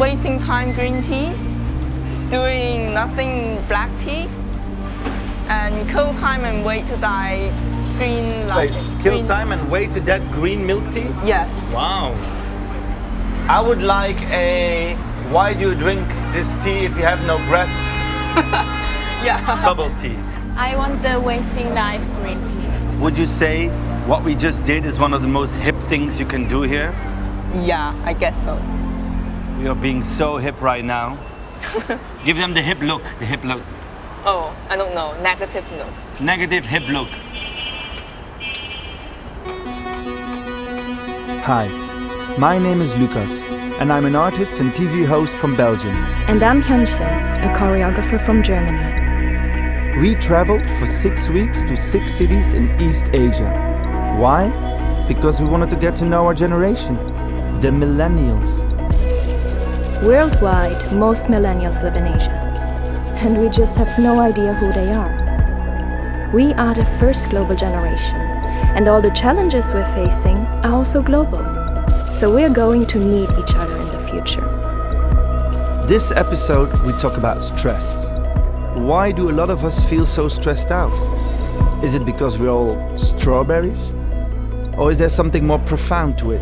wasting time green tea, doing nothing black tea, and kill time and wait to die green Wait, kill green, time and wait to that green milk tea? Yes. Wow. I would like a why do you drink this tea if you have no breasts? Yeah. Bubble tea. I want the wasting life green tea. Would you say what we just did is one of the most hip things you can do here? Yeah, I guess so. We are being so hip right now. Give them the hip look, the hip look. Oh, I don't know. Negative no. Negative hip look. Hi, my name is Lucas, and I'm an artist and TV host from Belgium. And I'm Hyunsin, a choreographer from Germany. We traveled for 6 weeks to 6 cities in East Asia. Why? Because we wanted to get to know our generation, the Millennials. Worldwide, most millennials live in Asia, and we just have no idea who they are. We are the first global generation, and all the challenges we're facing are also global. So we're going to need each other in the future. This episode, we talk about stress. Why do a lot of us feel so stressed out? Is it because we're all strawberries? Or is there something more profound to it?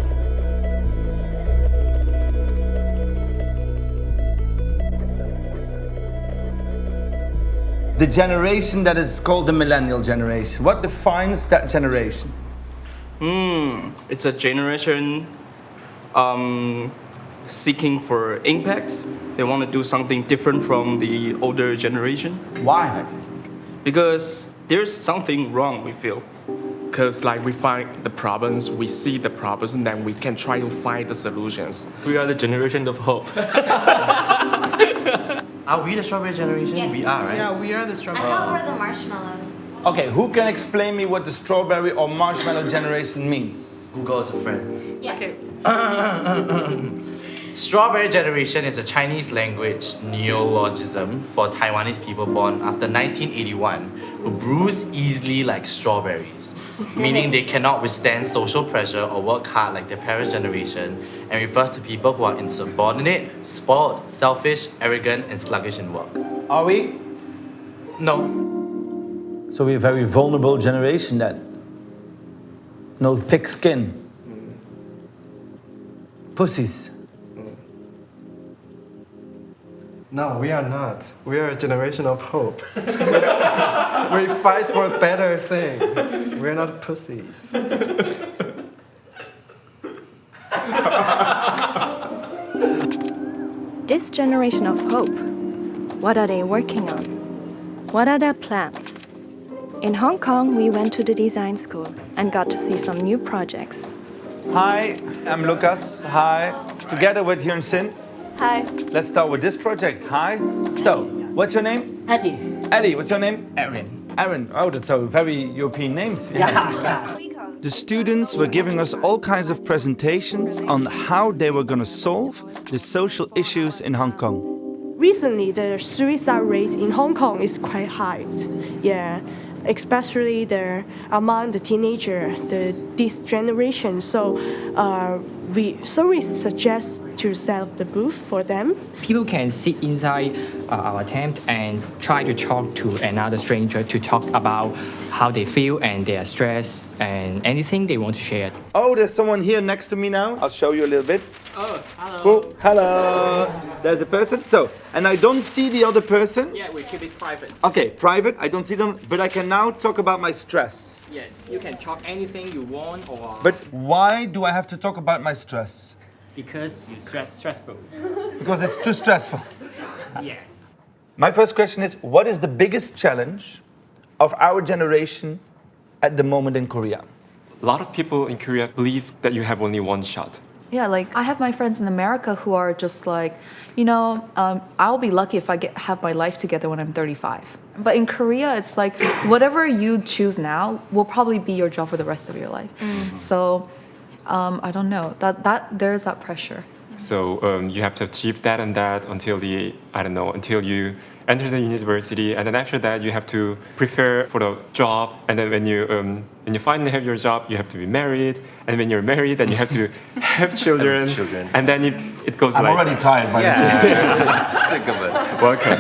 The generation that is called the millennial generation. What defines that generation? It's a generation seeking for impact. They want to do something different from the older generation. Why? Because there's something wrong, we feel. Because we find the problems, we see the problems, and then we can try to find the solutions. We are the generation of hope. Are we the strawberry generation? Yes. We are, right? Yeah, we are the I strawberry. thought we're the marshmallow. Okay, who can explain me what the strawberry or marshmallow generation means? Google is a friend. Yeah. Okay. Strawberry generation is a Chinese language neologism for Taiwanese people born after 1981 who bruise easily like strawberries, meaning they cannot withstand social pressure or work hard like their parents' generation, and refers to people who are insubordinate, spoiled, selfish, arrogant, and sluggish in work. Are we? No. So we're a very vulnerable generation then. No thick skin. Pussies. No, we are not. We are a generation of hope. We fight for better things. We're not pussies. This generation of hope, what are they working on? What are their plans? In Hong Kong, we went to the design school and got to see some new projects. Hi, I'm Lucas. Hi. Together with Hyunsin. Hi. Let's start with this project. Hi. So, what's your name? Eddie. Eddie, what's your name? Aaron. Aaron. Oh, that's so very European names. Yeah. The students were giving us all kinds of presentations on how they were going to solve the social issues in Hong Kong. Recently, the suicide rate in Hong Kong is quite high. Yeah, especially among the teenager, this generation. So we suggest to set up the booth for them. People can sit inside our tent and try to talk to another stranger to talk about how they feel and their stress and anything they want to share. Oh, there's someone here next to me now. I'll show you a little bit. Oh, hello. Oh, hello. There's a person. So, and I don't see the other person. Yeah, we keep it private. Okay, private. I don't see them, but I can now talk about my stress. Yes, you can talk anything you want or... But why do I have to talk about my stress? Because you're stressful. Because it's too stressful. Yes. My first question is, what is the biggest challenge of our generation at the moment in Korea? A lot of people in Korea believe that you have only one shot. Yeah, I have my friends in America who are just I'll be lucky if I have my life together when I'm 35. But in Korea, it's whatever you choose now will probably be your job for the rest of your life. So I don't know, that there's that pressure. So you have to achieve that and that until until you enter the university, and then after that you have to prepare for the job, and then when you finally have your job, you have to be married, and when you're married, then you have to have children, and then it goes I'm like... already tired by this. Sick of it. Welcome.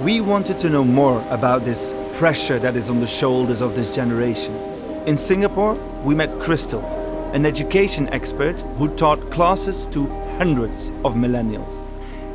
We wanted to know more about this pressure that is on the shoulders of this generation. In Singapore, we met Crystal, an education expert who taught classes to hundreds of millennials.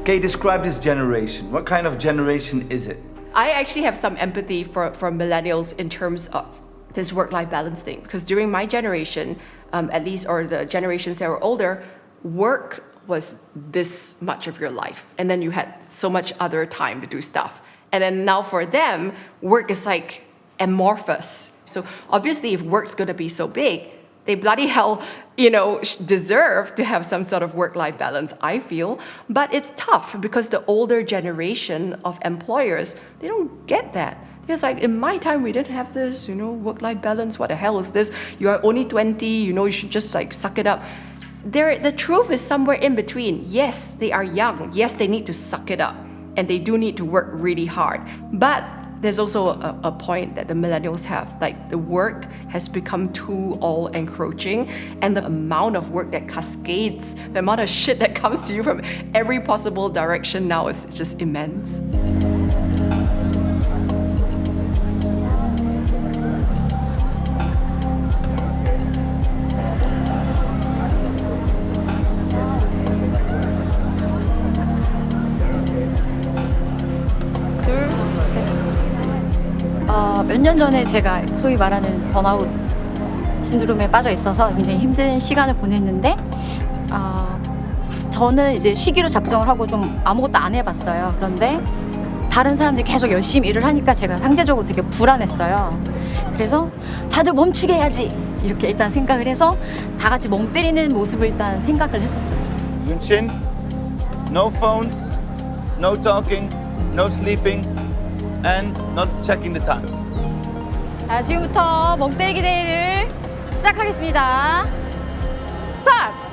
Okay, describe this generation. What kind of generation is it? I actually have some empathy for millennials in terms of this work-life balance thing, because during my generation, at least, or the generations that were older, work was this much of your life, and then you had so much other time to do stuff. And then now for them, work is like amorphous. So obviously, if work's gonna be so big, they bloody hell, deserve to have some sort of work-life balance, I feel. But it's tough because the older generation of employers, they don't get that. It's like, in my time, we didn't have this, work-life balance. What the hell is this? You are only 20, you should just suck it up. The truth is somewhere in between. Yes, they are young. Yes, they need to suck it up. And they do need to work really hard. But there's also a point that the millennials have, like the work has become too all-encroaching, and the amount of work that cascades, the amount of shit that comes to you from every possible direction now is just immense. 몇 년 전에 제가 소위 말하는 번아웃 신드롬에 빠져 있어서 굉장히 힘든 시간을 보냈는데 저는 이제 쉬기로 작정을 하고 좀 아무것도 안 해봤어요. 그런데 다른 사람들이 계속 열심히 일을 하니까 제가 상대적으로 되게 불안했어요. 그래서 다들 멈추게 해야지 이렇게 일단 생각을 해서 다 같이 멍 때리는 모습을 일단 생각을 했었어요. Hyunsin, no phones, no talking, no sleeping, and not checking the time. 자, 지금부터 멍 때리기 대회를 시작하겠습니다. 스타트!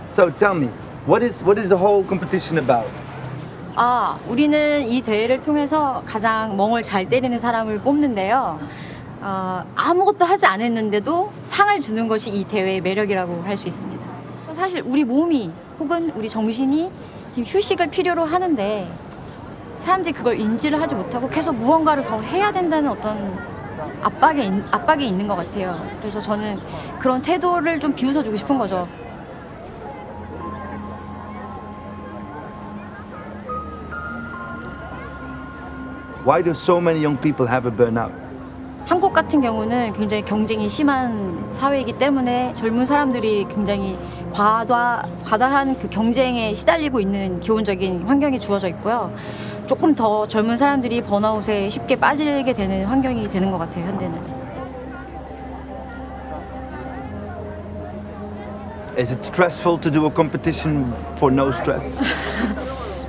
So tell me, what is the whole competition about? 우리는 이 대회를 통해서 가장 멍을 잘 때리는 사람을 뽑는데요. 아무것도 하지 않았는데도 상을 주는 것이 이 대회의 매력이라고 할 수 있습니다. 사실 우리 몸이 혹은 우리 정신이 휴식을 필요로 하는데 사람들이 그걸 인지를 하지 못하고 계속 무언가를 더 해야 된다는 어떤 압박이 있는 것 같아요. 그래서 저는 그런 태도를 좀 비웃어주고 싶은 거죠. Why do so many young people have a burnout? 한국 같은 경우는 굉장히 경쟁이 심한 사회이기 때문에 젊은 사람들이 굉장히 과다한 그 경쟁에 시달리고 있는 기본적인 환경이 주어져 있고요. 조금 더 젊은 사람들이 번아웃에 쉽게 빠지게 되는 환경이 되는 것 같아요, 현대는. Is it stressful to do a competition for no stress?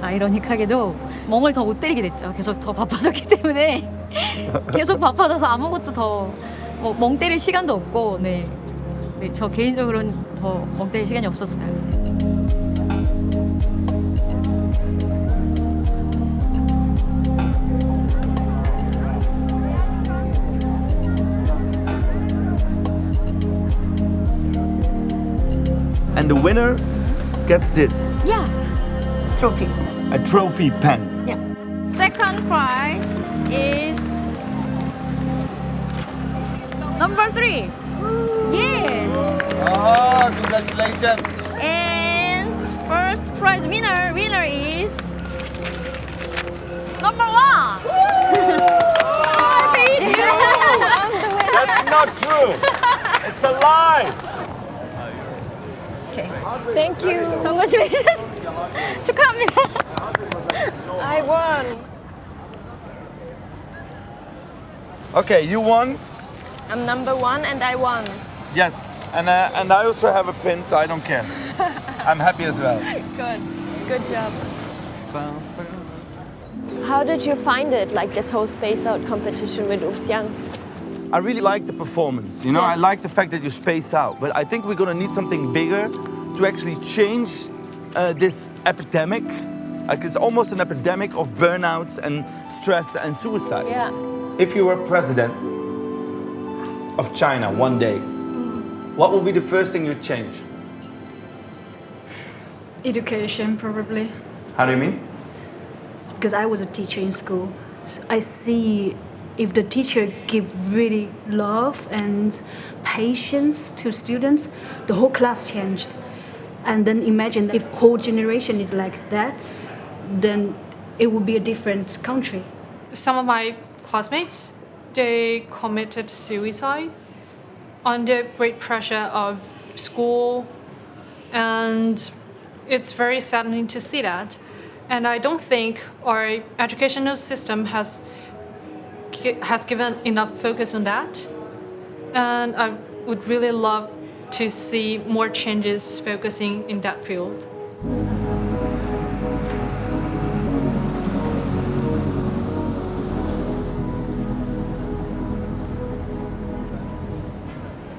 아이러니하게도 멍을 더 못 때리게 됐죠. 계속 더 바빠졌기 때문에 계속 바빠져서 아무것도 더 멍 때릴 시간도 없고, 네, 저 개인적으로는 더 멍 때릴 시간이 없었어요. And the winner gets this. Yeah, trophy. A trophy pen. Yeah. Second prize is number 3. Yeah. Oh, congratulations. And first prize winner is number 1. I beat you. I'm the winner. That's not true. It's a lie. Okay. Thank you. Congratulations. 축하합니다. I won. Okay, you won. I'm number 1 and I won. Yes, and I also have a pin, so I don't care. I'm happy as well. Good job. How did you find it, like this whole space out competition with Upsiang? I really like the performance. You know, I like the fact that you space out. But I think we're gonna need something bigger to actually change this epidemic. Like it's almost an epidemic of burnouts and stress and suicides. Yeah. If you were president of China one day, what would be the first thing you'd change? Education, probably. How do you mean? Because I was a teacher in school. So I see if the teacher give really love and patience to students, the whole class changed. And then imagine if whole generation is like that, then it would be a different country. Some of my classmates, they committed suicide under great pressure of school, and it's very saddening to see that. And I don't think our educational system has given enough focus on that. And I would really love to see more changes focusing in that field.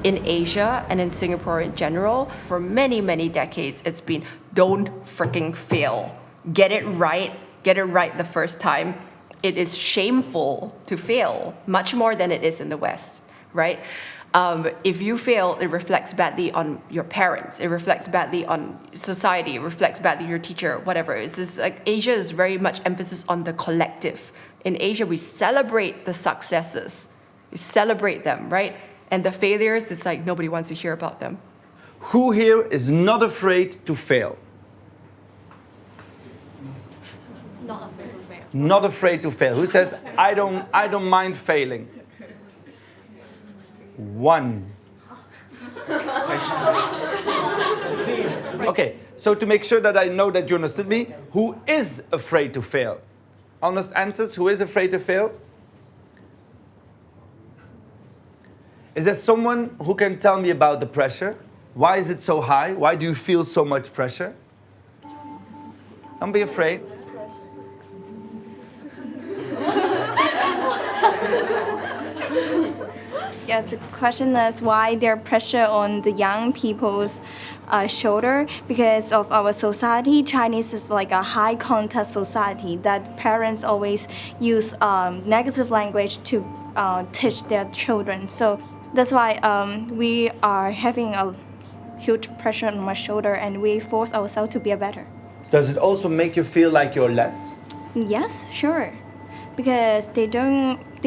In Asia and in Singapore in general, for many, many decades, it's been don't freaking fail. Get it right the first time. It is shameful to fail, much more than it is in the West, right? If you fail, it reflects badly on your parents, it reflects badly on society, it reflects badly on your teacher, whatever. It's just like Asia is very much emphasis on the collective. In Asia, we celebrate the successes, we celebrate them, right? And the failures, it's like nobody wants to hear about them. Who here is not afraid to fail? Not afraid to fail. Not afraid to fail. Who says, I don't mind failing? One. Okay, so to make sure that I know that you understood me, who is afraid to fail? Honest answers, who is afraid to fail? Is there someone who can tell me about the pressure? Why is it so high? Why do you feel so much pressure? Don't be afraid. Yeah, the question is why there pressure on the young people's shoulder because of our society. Chinese is like a high contact society that parents always use negative language to teach their children. So that's why we are having a huge pressure on my shoulder and we force ourselves to be better. Does it also make you feel like you're less? Yes, sure. Because they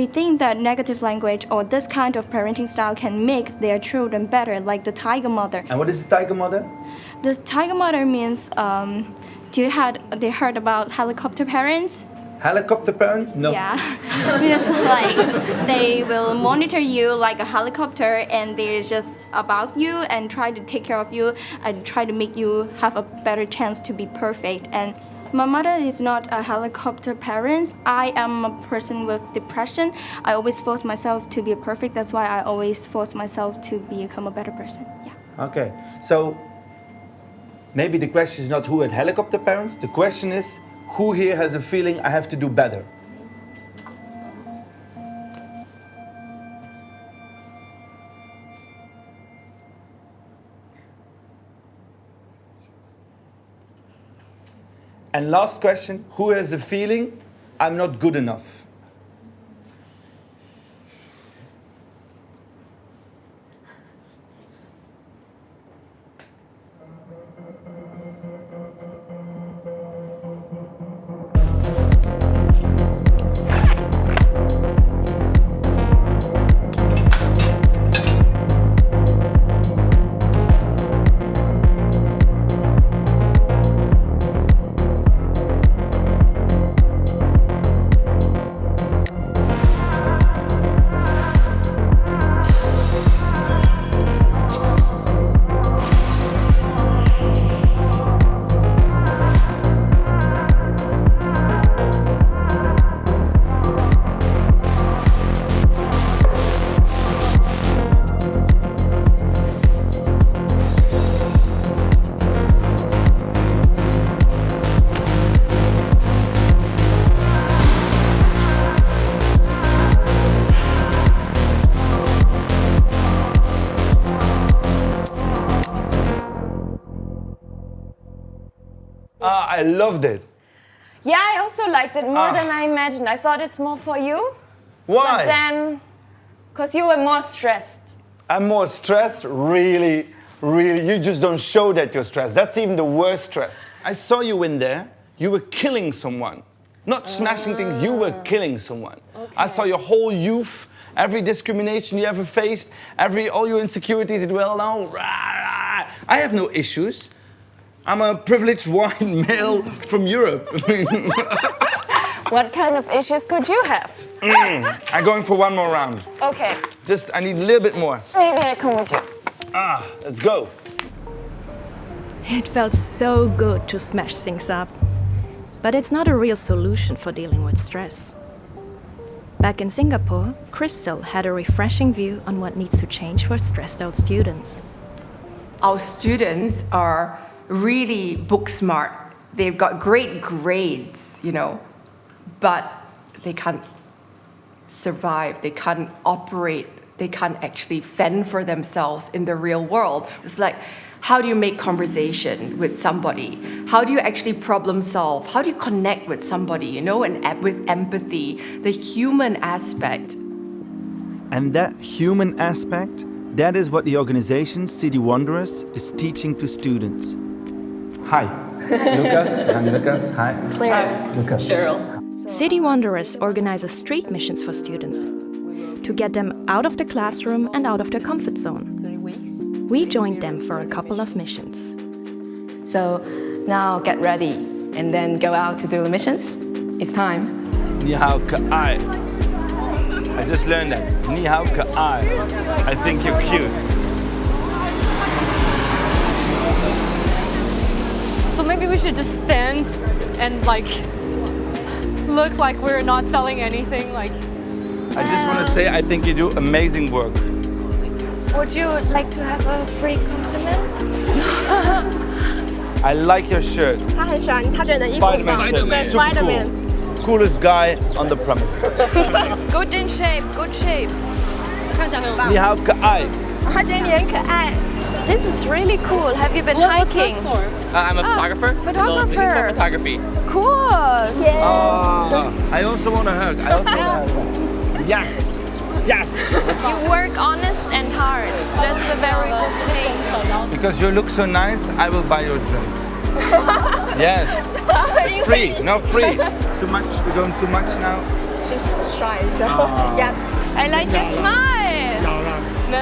think that negative language or this kind of parenting style can make their children better, like the tiger mother. And what is the tiger mother? The tiger mother means, they heard about helicopter parents? Helicopter parents? No. Yeah. Because like they will monitor you like a helicopter and they're just about you and try to take care of you and try to make you have a better chance to be perfect. And my mother is not a helicopter parent. I am a person with depression. I always force myself to be perfect. That's why I always force myself to become a better person. Yeah. Okay, so maybe the question is not who had helicopter parents. The question is who here has a feeling I have to do better? And last question, who has a feeling I'm not good enough? I loved it. Yeah, I also liked it more than I imagined. I thought it's more for you. Why? But then, because you were more stressed. I'm more stressed? Really? Really? You just don't show that you're stressed. That's even the worst stress. I saw you in there. You were killing someone. Not smashing things, you were killing someone. Okay. I saw your whole youth, every discrimination you ever faced, all your insecurities, it well now. I have no issues. I'm a privileged white male from Europe. What kind of issues could you have? I'm going for one more round. Okay. I need a little bit more. Maybe I come with you. Let's go. It felt so good to smash things up. But it's not a real solution for dealing with stress. Back in Singapore, Crystal had a refreshing view on what needs to change for stressed out students. Our students are really book smart. They've got great grades, but they can't survive, they can't operate, they can't actually fend for themselves in the real world. It's like, how do you make conversation with somebody? How do you actually problem solve? How do you connect with somebody, and with empathy, the human aspect? And that human aspect, that is what the organization City Wanderers is teaching to students. Hi, Lucas. I'm Lucas. Hi. Claire. Lucas. Cheryl. City Wanderers organizes street missions for students to get them out of the classroom and out of their comfort zone. We joined them for a couple of missions. So now get ready and then go out to do the missions. It's time. Ni hao ka ai. I just learned that. Ni hao ka ai. I think you're cute. So maybe we should just stand and look like we're not selling anything. I just want to say I think you do amazing work. Would you like to have a free compliment? I like your shirt. Spider-Man shirt. Super cool. Coolest guy on the premises. Good in shape, good shape. 你好可愛. This is really cool. Have you been hiking? I'm a photographer. So this is for photography. Cool. I also want to hug. Yes. Yes. You work honest and hard. That's a very good thing. Because you look so nice, I will buy your drink. Yes. It's free. No, free. Too much. We're going too much now. She's shy, so yeah. I like your smile. I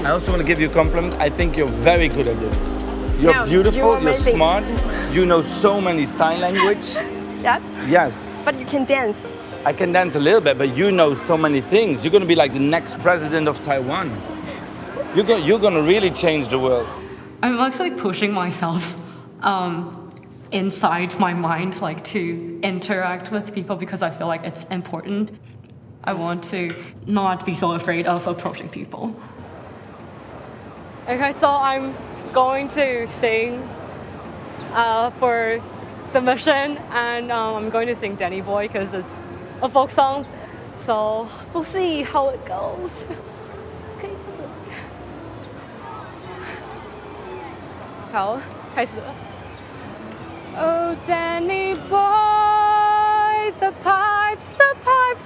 also want to give you a compliment. I think you're very good at this. You're beautiful, you're smart. You know so many sign language. Yeah? Yes. But you can dance. I can dance a little bit, but you know so many things. You're going to be like the next president of Taiwan. You're going to really change the world. I'm actually pushing myself inside my mind, to interact with people because I feel like it's important. I want to not be so afraid of approaching people. Okay, so I'm going to sing for the mission, and I'm going to sing Danny Boy because it's a folk song. So we'll see how it goes. Okay, 好，开始了。Oh, Danny boy, the pipes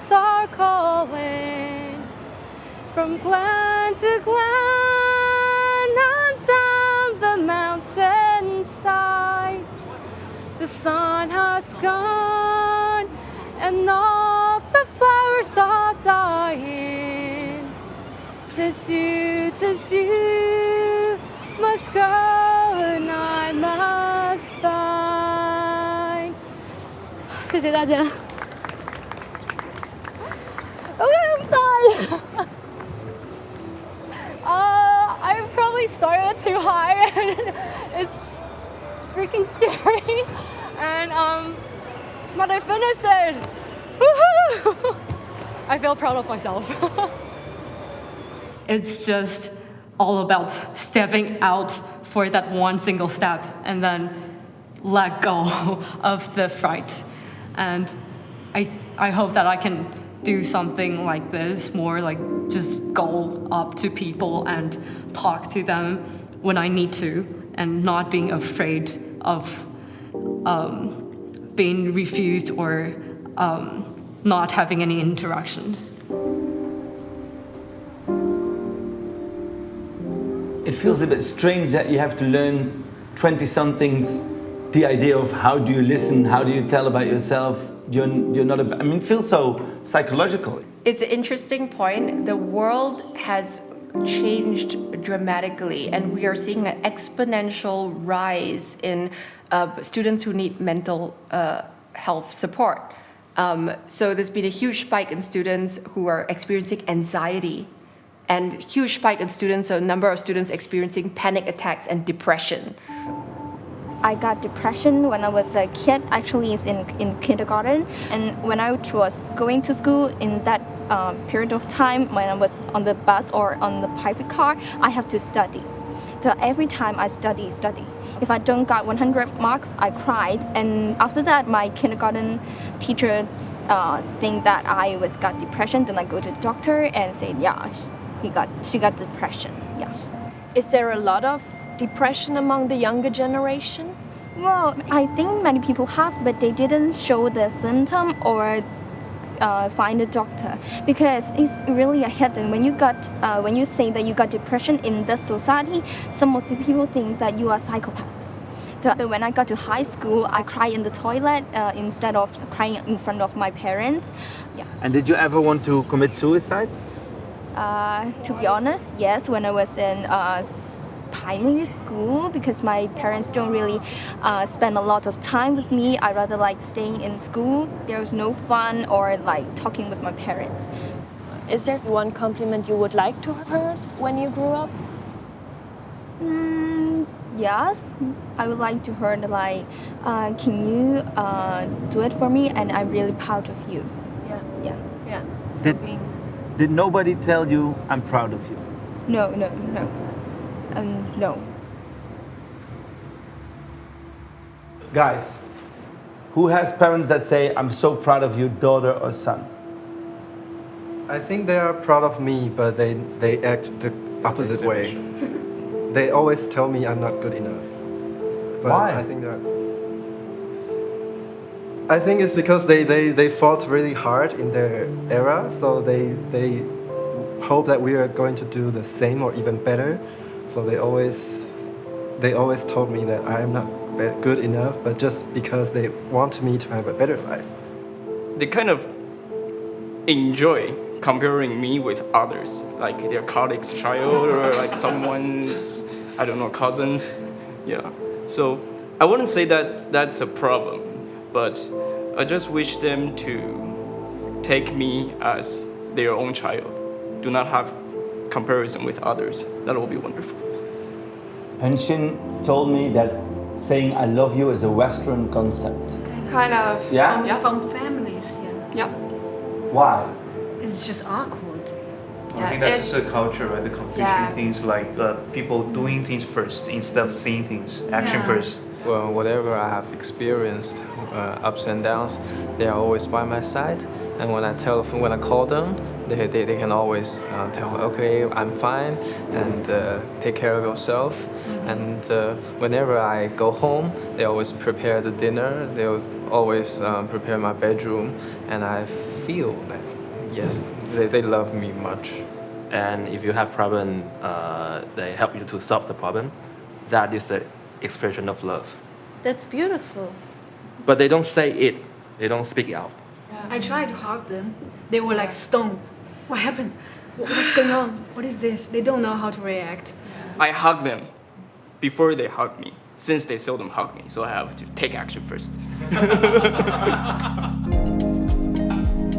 are calling from glen to glen and down the mountainside. The sun has gone and all the flowers are dying. 'Tis you must go and I must find. 谢谢大家。Okay, I'm done. I probably started too high and it's freaking scary. And but I finished it. Woohoo! I feel proud of myself. It's just all about stepping out for that one single step and then let go of the fright. And I hope that I can do something like this more, just go up to people and talk to them when I need to and not being afraid of being refused or not having any interactions. It feels a bit strange that you have to learn 20-somethings the idea of how do you listen, how do you tell about yourself. You're not I mean, it feels so psychological. It's an interesting point. The world has changed dramatically, and we are seeing an exponential rise in students who need mental health support. So there's been a huge spike in students who are experiencing anxiety, and huge spike in students, so a number of students experiencing panic attacks and depression. I got depression when I was a kid, actually it's in kindergarten. And when I was going to school in that period of time, when I was on the bus or on the private car, I have to study. So every time I study. If I don't got 100 marks, I cried. And after that, my kindergarten teacher think that I got depression. Then I go to the doctor and say, yeah, she got depression, yeah. Is there a lot of depression among the younger generation? Well, I think many people have, but they didn't show the symptom or find a doctor, because it's really a hidden. When you say that you got depression in the society, some of the people think that you are a psychopath. So when I got to high school, I cried in the toilet instead of crying in front of my parents. Yeah. And did you ever want to commit suicide? To be honest, yes, when I was in primary school, because my parents don't really spend a lot of time with me. I rather like staying in school. There's no fun or like talking with my parents. Is there one compliment you would like to have heard when you grew up? Yes, I would like to hear like, can you do it for me? And I'm really proud of you. Yeah. Did nobody tell you I'm proud of you? No. No. Guys, who has parents that say, I'm so proud of you, daughter or son? I think they are proud of me, but they act the opposite way. They always tell me I'm not good enough. But why? I think it's because they fought really hard in their era, so they hope that we are going to do the same or even better. So they always told me that I am not good enough, but just because they want me to have a better life. They kind of enjoy comparing me with others, like their colleague's child or like someone's, I don't know, cousins. Yeah. So I wouldn't say that that's a problem, but I just wish them to take me as their own child. Do not have comparison with others. That will be wonderful. Hyunsin told me that saying I love you is a Western concept. Kind of. Yeah? From families, yeah. Why? It's just awkward. I think that's just a culture, right? The Confucian things, like people doing things first instead of saying things, action first. Well, whatever I have experienced, ups and downs, they are always by my side. And when I call them, they can always tell, okay, I'm fine, and take care of yourself. Mm-hmm. And whenever I go home, they always prepare the dinner. They'll always prepare my bedroom, and I feel that yes, they love me much. And if you have problem, they help you to solve the problem. That is the expression of love. That's beautiful. But they don't say it. They don't speak out. I tried to hug them. They were like stone. What happened? What's going on? What is this? They don't know how to react. I hug them before they hug me, since they seldom hug me, so I have to take action first.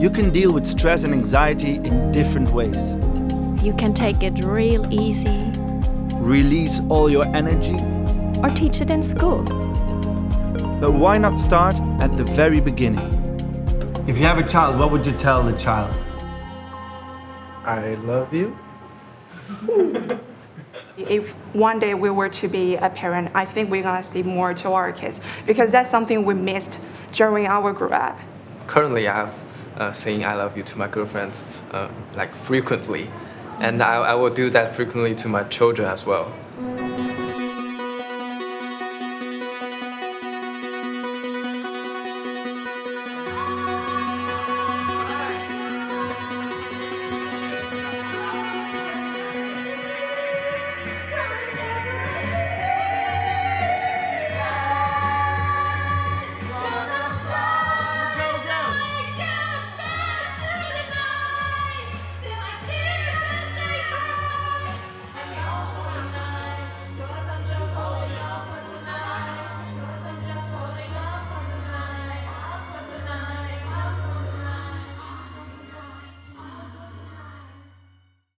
You can deal with stress and anxiety in different ways. You can take it real easy. Release all your energy. Or teach it in school. But why not start at the very beginning? If you have a child, what would you tell the child? I love you. If one day we were to be a parent, I think we're gonna see more to our kids, because that's something we missed during our grow up. Currently, I have saying I love you to my girlfriends like frequently, and I will do that frequently to my children as well.